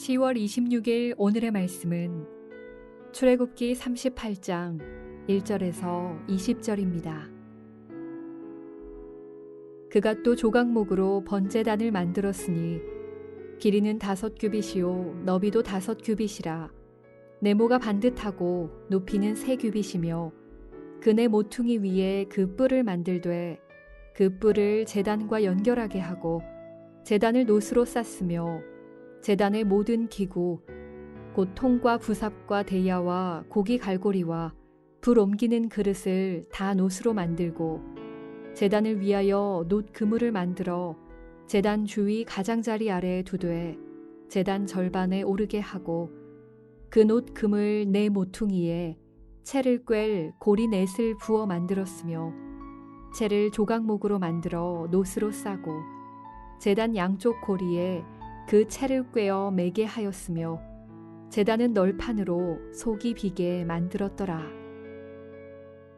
(10월 26일) 오늘의 말씀은 출애굽기 38장 1절에서 20절입니다. 그가 또 조각목으로 번제단을 만들었으니 길이는 5규빗이요 너비도 5규빗이라. 네모가 반듯하고 높이는 3규빗이며 그네 모퉁이 위에 그 뿔을 만들되 그 뿔을 제단과 연결하게 하고 제단을 노스로 쌌으며 제단의 모든 기구 곧 통과 부삽과 대야와 고기 갈고리와 불 옮기는 그릇을 다 노스로 만들고 제단을 위하여 놋 그물을 만들어 제단 주위 가장자리 아래에 두되 제단 절반에 오르게 하고 그 놋 그물 네 모퉁이에 채를 꿰 고리 넷을 부어 만들었으며 채를 조각목으로 만들어 놋으로 싸고 제단 양쪽 고리에 그 채를 꿰어 매게 하였으며 제단은 널판으로 속이 비게 만들었더라.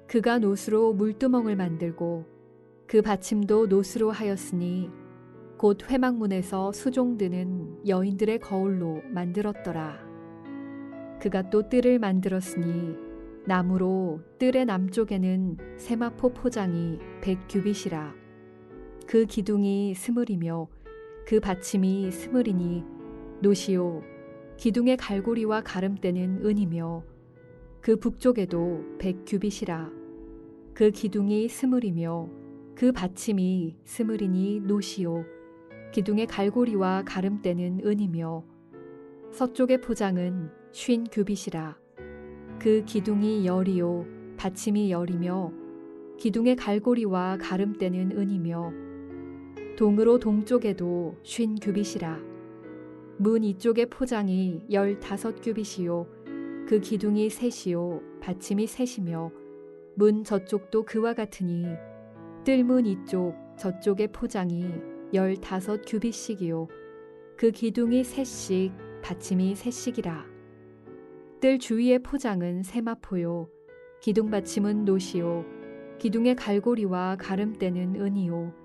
그가 놋으로 물두멍을 만들고 그 받침도 놋으로 하였으니 곧 회막문에서 수종드는 여인들의 거울로 만들었더라. 그가 또 뜰을 만들었으니 나무로 뜰의 남쪽에는 세마포 포장이 100규빗이라. 그 기둥이 스물이며 그 받침이 스물이니 놋이요 기둥의 갈고리와 가름대는 은이며 그 북쪽에도 100규빗이라. 그 기둥이 스물이며 그 받침이 스물이니 놋이요 기둥의 갈고리와 가름대는 은이며 서쪽의 포장은 50규빗이라. 그 기둥이 열이요 받침이 열이며 기둥의 갈고리와 가름대는 은이며 동으로 동쪽에도 50규빗이라. 문 이쪽의 포장이 15규빗이요 그 기둥이 셋이요 받침이 셋이며 문 저쪽도 그와 같으니 뜰문 이쪽 저쪽의 포장이 15규빗씩이요 그 기둥이 셋씩 받침이 셋씩이라. 뜰 주위의 포장은 세마포요 기둥 받침은 놋이요 기둥의 갈고리와 가름대는 은이요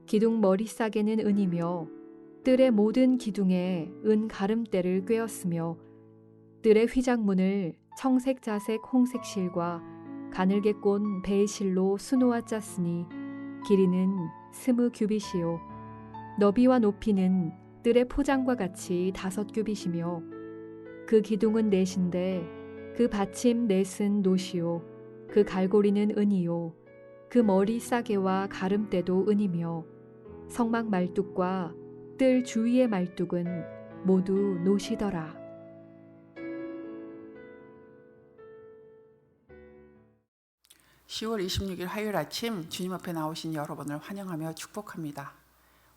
기둥 머리싸개는 은이며 뜰의 모든 기둥에 은 가름대를 꿰었으며 뜰의 휘장문을 청색 자색 홍색 실과 가늘게 꼰 배실로 수놓아 짰으니 길이는 20규빗이요 너비와 높이는 뜰의 포장과 같이 5규빗이며 그 기둥은 넷인데 그 받침 넷은 놋이요 그 갈고리는 은이요 그 머리 싸개와 가름대도 은이며 성막 말뚝과 뜰 주위의 말뚝은 모두 놋이더라. (10월 26일) 화요일 아침 주님 앞에 나오신 여러분을 환영하며 축복합니다.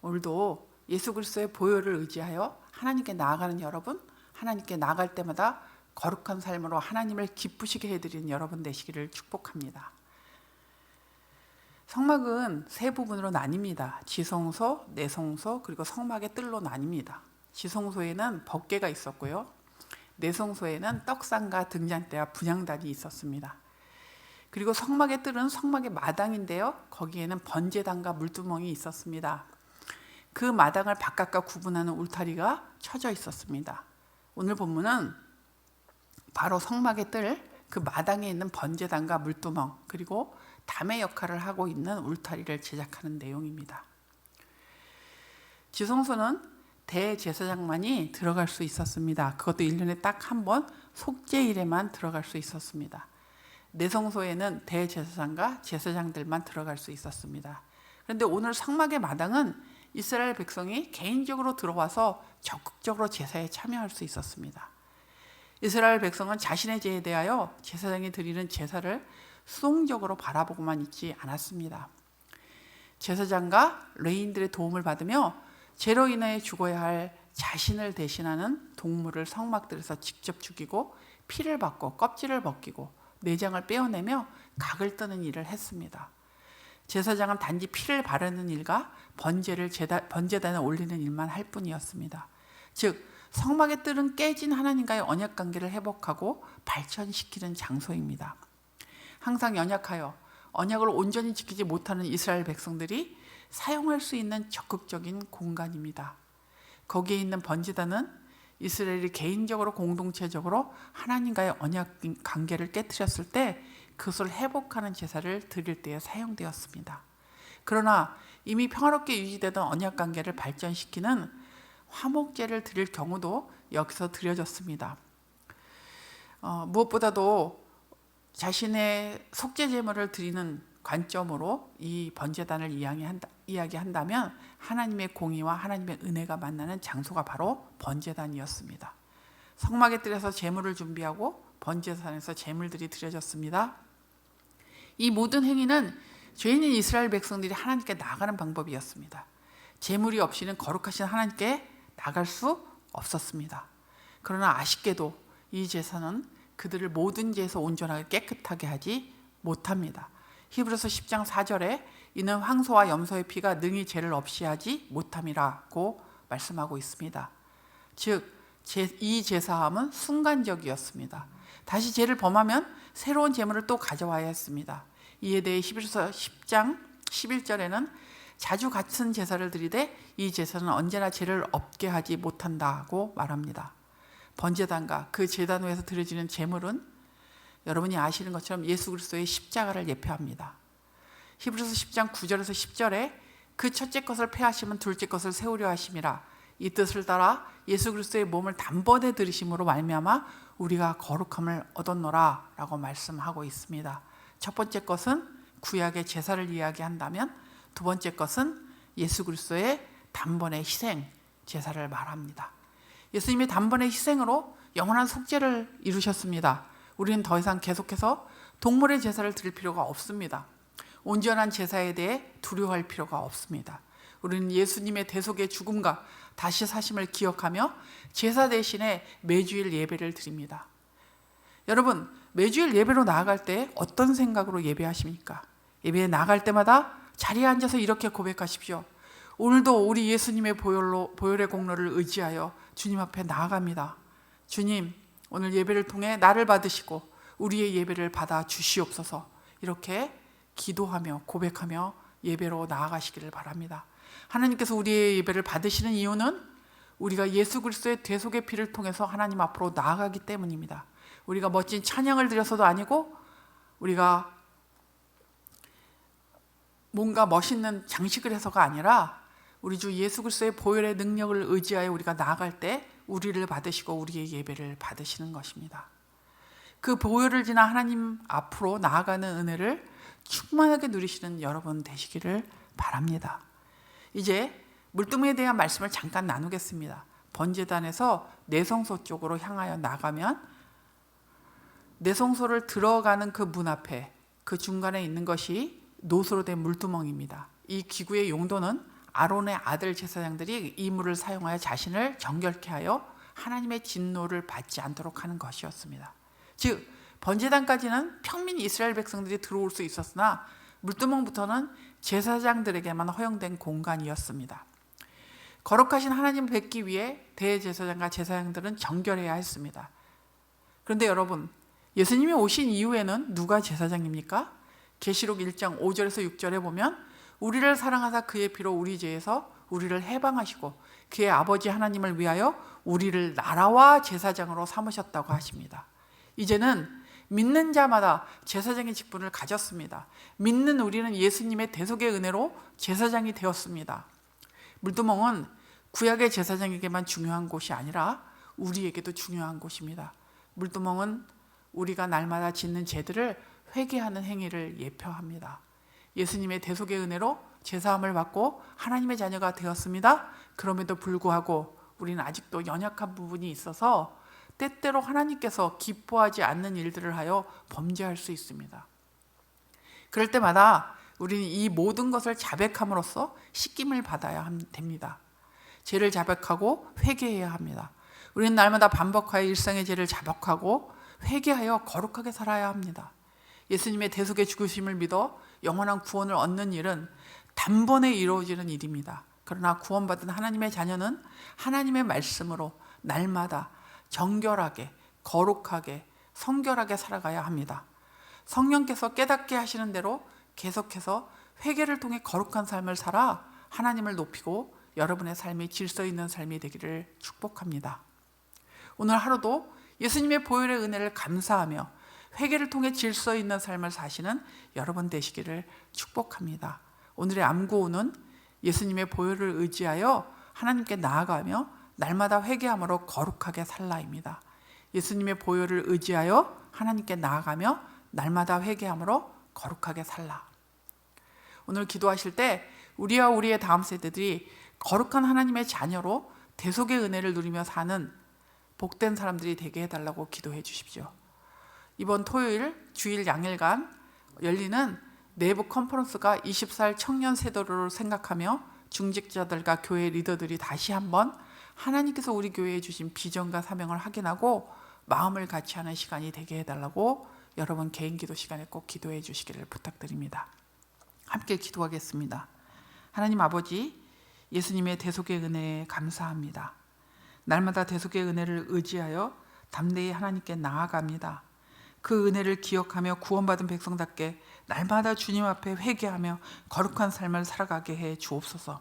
오늘도 예수 그리스도의 보혈을 의지하여 하나님께 나아가는 여러분, 하나님께 나아갈 때마다 거룩한 삶으로 하나님을 기쁘시게 해드리는 여러분 되시기를 축복합니다. 성막은 세 부분으로 나뉩니다. 지성소, 내성소, 그리고 성막의 뜰로 나뉩니다. 지성소에는 법궤가 있었고요. 내성소에는 떡상과 등잔대와 분향단이 있었습니다. 그리고 성막의 뜰은 성막의 마당인데요. 거기에는 번제단과 물두멍이 있었습니다. 그 마당을 바깥과 구분하는 울타리가 쳐져 있었습니다. 오늘 본문은 바로 성막의 뜰, 그 마당에 있는 번제단과 물두멍, 그리고 담의 역할을 하고 있는 울타리를 제작하는 내용입니다. 지성소는 대제사장만이 들어갈 수 있었습니다. 그것도 1년에 딱 한 번 속죄일에만 들어갈 수 있었습니다. 내성소에는 대제사장과 제사장들만 들어갈 수 있었습니다. 그런데 오늘 성막의 마당은 이스라엘 백성이 개인적으로 들어와서 적극적으로 제사에 참여할 수 있었습니다. 이스라엘 백성은 자신의 죄에 대하여 제사장이 드리는 제사를 수동적으로 바라보고만 있지 않았습니다. 제사장과 레위인들의 도움을 받으며 죄로 인해 죽어야 할 자신을 대신하는 동물을 성막들에서 직접 죽이고 피를 받고 껍질을 벗기고 내장을 빼어내며 각을 뜨는 일을 했습니다. 제사장은 단지 피를 바르는 일과 번제단에 올리는 일만 할 뿐이었습니다. 즉 성막의 뜰은 깨진 하나님과의 언약관계를 회복하고 발전시키는 장소입니다. 항상 연약하여 언약을 온전히 지키지 못하는 이스라엘 백성들이 사용할 수 있는 적극적인 공간입니다. 거기에 있는 번제단은 이스라엘이 개인적으로 공동체적으로 하나님과의 언약 관계를 깨뜨렸을 때 그것을 회복하는 제사를 드릴 때에 사용되었습니다. 그러나 이미 평화롭게 유지되던 언약 관계를 발전시키는 화목제를 드릴 경우도 여기서 드려졌습니다. 무엇보다도 자신의 속죄 제물을 드리는 관점으로 이 번제단을 이야기한다면 하나님의 공의와 하나님의 은혜가 만나는 장소가 바로 번제단이었습니다. 성막의 뜰에서 제물을 준비하고 번제단에서 제물들이 드려졌습니다. 이 모든 행위는 죄인인 이스라엘 백성들이 하나님께 나아가는 방법이었습니다. 제물이 없이는 거룩하신 하나님께 나갈 수 없었습니다. 그러나 아쉽게도 이 제사는 그들을 모든 죄에서 온전하게 깨끗하게 하지 못합니다. 히브리서 10장 4절에 이는 황소와 염소의 피가 능히 죄를 없이 하지 못함이라고 말씀하고 있습니다. 즉 이 제사함은 순간적이었습니다. 다시 죄를 범하면 새로운 제물을 또 가져와야 했습니다. 이에 대해 히브리서 10장 11절에는 자주 같은 제사를 드리되 이 제사는 언제나 죄를 없게 하지 못한다고 말합니다. 번제단과 그 제단 위에서 드려지는 제물은 여러분이 아시는 것처럼 예수 그리스도의 십자가를 예표합니다. 히브리서 10장 9절에서 10절에 그 첫째 것을 폐하시면 둘째 것을 세우려 하심이라. 이 뜻을 따라 예수 그리스도의 몸을 단번에 들이심으로 말미암아 우리가 거룩함을 얻었노라 라고 말씀하고 있습니다. 첫 번째 것은 구약의 제사를 이야기한다면 두 번째 것은 예수 그리스도의 단번의 희생 제사를 말합니다. 예수님의 단번의 희생으로 영원한 속죄를 이루셨습니다. 우리는 더 이상 계속해서 동물의 제사를 드릴 필요가 없습니다. 온전한 제사에 대해 두려워할 필요가 없습니다. 우리는 예수님의 대속의 죽음과 다시 사심을 기억하며 제사 대신에 매주일 예배를 드립니다. 여러분, 매주일 예배로 나아갈 때 어떤 생각으로 예배하십니까? 예배에 나아갈 때마다 자리에 앉아서 이렇게 고백하십시오. 오늘도 우리 예수님의 보혈의 공로를 의지하여 주님 앞에 나아갑니다. 주님, 오늘 예배를 통해 나를 받으시고 우리의 예배를 받아 주시옵소서. 이렇게 기도하며 고백하며 예배로 나아가시기를 바랍니다. 하나님께서 우리의 예배를 받으시는 이유는 우리가 예수 그리스도의 대속의 피를 통해서 하나님 앞으로 나아가기 때문입니다. 우리가 멋진 찬양을 드려서도 아니고 우리가 뭔가 멋있는 장식을 해서가 아니라 우리 주 예수 그리스도의 보혈의 능력을 의지하여 우리가 나아갈 때 우리를 받으시고 우리의 예배를 받으시는 것입니다. 그 보혈을 지나 하나님 앞으로 나아가는 은혜를 충만하게 누리시는 여러분 되시기를 바랍니다. 이제 물두멍에 대한 말씀을 잠깐 나누겠습니다. 번제단에서 내성소 쪽으로 향하여 나가면 내성소를 들어가는 그 문 앞에 그 중간에 있는 것이 노소로 된 물두멍입니다. 이 기구의 용도는 아론의 아들 제사장들이 이 물을 사용하여 자신을 정결케 하여 하나님의 진노를 받지 않도록 하는 것이었습니다. 즉 번제단까지는 평민 이스라엘 백성들이 들어올 수 있었으나 물두멍부터는 제사장들에게만 허용된 공간이었습니다. 거룩하신 하나님을 뵙기 위해 대제사장과 제사장들은 정결해야 했습니다. 그런데 여러분, 예수님이 오신 이후에는 누가 제사장입니까? 계시록 1장 5절에서 6절에 보면 우리를 사랑하사 그의 피로 우리 죄에서 우리를 해방하시고 그의 아버지 하나님을 위하여 우리를 나라와 제사장으로 삼으셨다고 하십니다. 이제는 믿는 자마다 제사장의 직분을 가졌습니다. 믿는 우리는 예수님의 대속의 은혜로 제사장이 되었습니다. 물두멍은 구약의 제사장에게만 중요한 곳이 아니라 우리에게도 중요한 곳입니다. 물두멍은 우리가 날마다 짓는 죄들을 회개하는 행위를 예표합니다. 예수님의 대속의 은혜로 제사함을 받고 하나님의 자녀가 되었습니다. 그럼에도 불구하고 우리는 아직도 연약한 부분이 있어서 때때로 하나님께서 기뻐하지 않는 일들을 하여 범죄할 수 있습니다. 그럴 때마다 우리는 이 모든 것을 자백함으로써 씻김을 받아야 됩니다. 죄를 자백하고 회개해야 합니다. 우리는 날마다 반복하여 일상의 죄를 자백하고 회개하여 거룩하게 살아야 합니다. 예수님의 대속의 죽으심을 믿어 영원한 구원을 얻는 일은 단번에 이루어지는 일입니다. 그러나 구원받은 하나님의 자녀는 하나님의 말씀으로 날마다 정결하게, 거룩하게, 성결하게 살아가야 합니다. 성령께서 깨닫게 하시는 대로 계속해서 회개를 통해 거룩한 삶을 살아 하나님을 높이고 여러분의 삶이 질서 있는 삶이 되기를 축복합니다. 오늘 하루도 예수님의 보혈의 은혜를 감사하며 회개를 통해 질서 있는 삶을 사시는 여러분 되시기를 축복합니다. 오늘의 암구호는 예수님의 보혈을 의지하여 하나님께 나아가며 날마다 회개함으로 거룩하게 살라입니다. 예수님의 보혈을 의지하여 하나님께 나아가며 날마다 회개함으로 거룩하게 살라. 오늘 기도하실 때 우리와 우리의 다음 세대들이 거룩한 하나님의 자녀로 대속의 은혜를 누리며 사는 복된 사람들이 되게 해달라고 기도해 주십시오. 이번 토요일 주일 양일간 열리는 내부 컨퍼런스가 24일 청년 세대로를 생각하며 중직자들과 교회 리더들이 다시 한번 하나님께서 우리 교회에 주신 비전과 사명을 확인하고 마음을 같이 하는 시간이 되게 해달라고 여러분 개인 기도 시간에 꼭 기도해 주시기를 부탁드립니다. 함께 기도하겠습니다. 하나님 아버지, 예수님의 대속의 은혜에 감사합니다. 날마다 대속의 은혜를 의지하여 담대히 하나님께 나아갑니다. 그 은혜를 기억하며 구원받은 백성답게 날마다 주님 앞에 회개하며 거룩한 삶을 살아가게 해 주옵소서.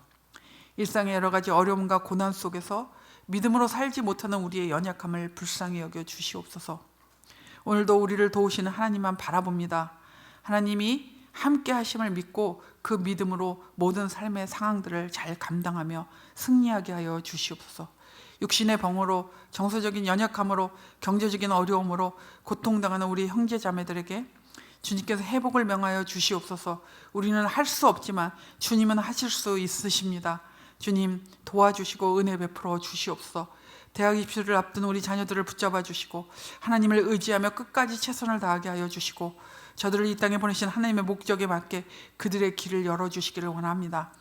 일상의 여러 가지 어려움과 고난 속에서 믿음으로 살지 못하는 우리의 연약함을 불쌍히 여겨 주시옵소서. 오늘도 우리를 도우시는 하나님만 바라봅니다. 하나님이 함께 하심을 믿고 그 믿음으로 모든 삶의 상황들을 잘 감당하며 승리하게 하여 주시옵소서. 육신의 병으로, 정서적인 연약함으로, 경제적인 어려움으로 고통당하는 우리 형제 자매들에게 주님께서 회복을 명하여 주시옵소서. 우리는 할 수 없지만 주님은 하실 수 있으십니다. 주님 도와주시고 은혜 베풀어 주시옵소서. 대학 입시를 앞둔 우리 자녀들을 붙잡아 주시고 하나님을 의지하며 끝까지 최선을 다하게 하여 주시고 저들을 이 땅에 보내신 하나님의 목적에 맞게 그들의 길을 열어주시기를 원합니다.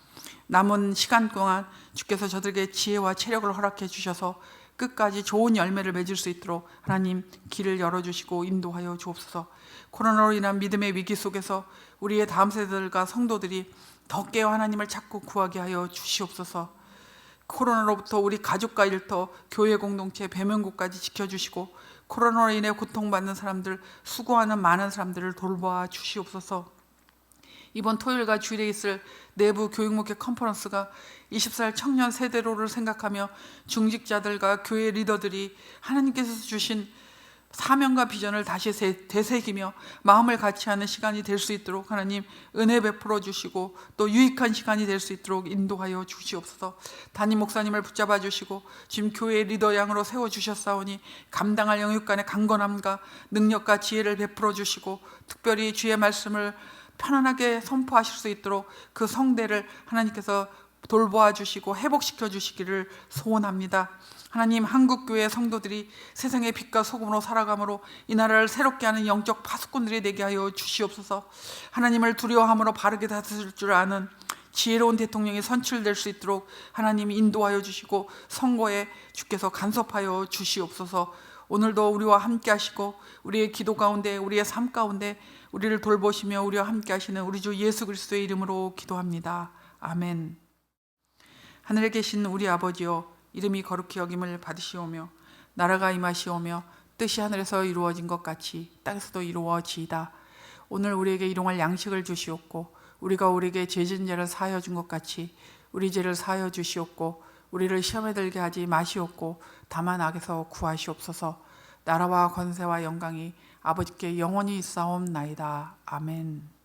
남은 시간 동안 주께서 저들에게 지혜와 체력을 허락해 주셔서 끝까지 좋은 열매를 맺을 수 있도록 하나님 길을 열어주시고 인도하여 주옵소서. 코로나로 인한 믿음의 위기 속에서 우리의 다음 세대들과 성도들이 더 깨어 하나님을 찾고 구하게 하여 주시옵소서. 코로나로부터 우리 가족과 일터, 교회 공동체, 배명국까지 지켜주시고 코로나로 인해 고통받는 사람들, 수고하는 많은 사람들을 돌보아 주시옵소서. 이번 토요일과 주일에 있을 내부 교육목회 컨퍼런스가 24일 청년 세대로를 생각하며 중직자들과 교회 리더들이 하나님께서 주신 사명과 비전을 다시 되새기며 마음을 같이 하는 시간이 될 수 있도록 하나님 은혜 베풀어 주시고 또 유익한 시간이 될 수 있도록 인도하여 주시옵소서. 담임 목사님을 붙잡아 주시고 지금 교회 리더 양으로 세워주셨사오니 감당할 영육간의 강건함과 능력과 지혜를 베풀어 주시고 특별히 주의 말씀을 편안하게 선포하실 수 있도록 그 성대를 하나님께서 돌보아 주시고 회복시켜 주시기를 소원합니다. 하나님, 한국교회 성도들이 세상의 빛과 소금으로 살아감으로 이 나라를 새롭게 하는 영적 파수꾼들이 되게 하여 주시옵소서. 하나님을 두려워함으로 바르게 다스릴 줄 아는 지혜로운 대통령이 선출될 수 있도록 하나님 인도하여 주시고 선거에 주께서 간섭하여 주시옵소서. 오늘도 우리와 함께 하시고 우리의 기도 가운데 우리의 삶 가운데 우리를 돌보시며 우리와 함께 하시는 우리 주 예수 그리스도의 이름으로 기도합니다. 아멘. 하늘에 계신 우리 아버지여, 이름이 거룩히 여김을 받으시오며 나라가 임하시오며 뜻이 하늘에서 이루어진 것 같이 땅에서도 이루어지이다. 오늘 우리에게 일용할 양식을 주시옵고 우리가 우리에게 죄진 자를 사하여 준 것 같이 우리 죄를 사하여 주시옵고 우리를 시험에 들게 하지 마시옵고 다만 악에서 구하시옵소서. 나라와 권세와 영광이 아버지께 영원히 있사옵나이다. 아멘.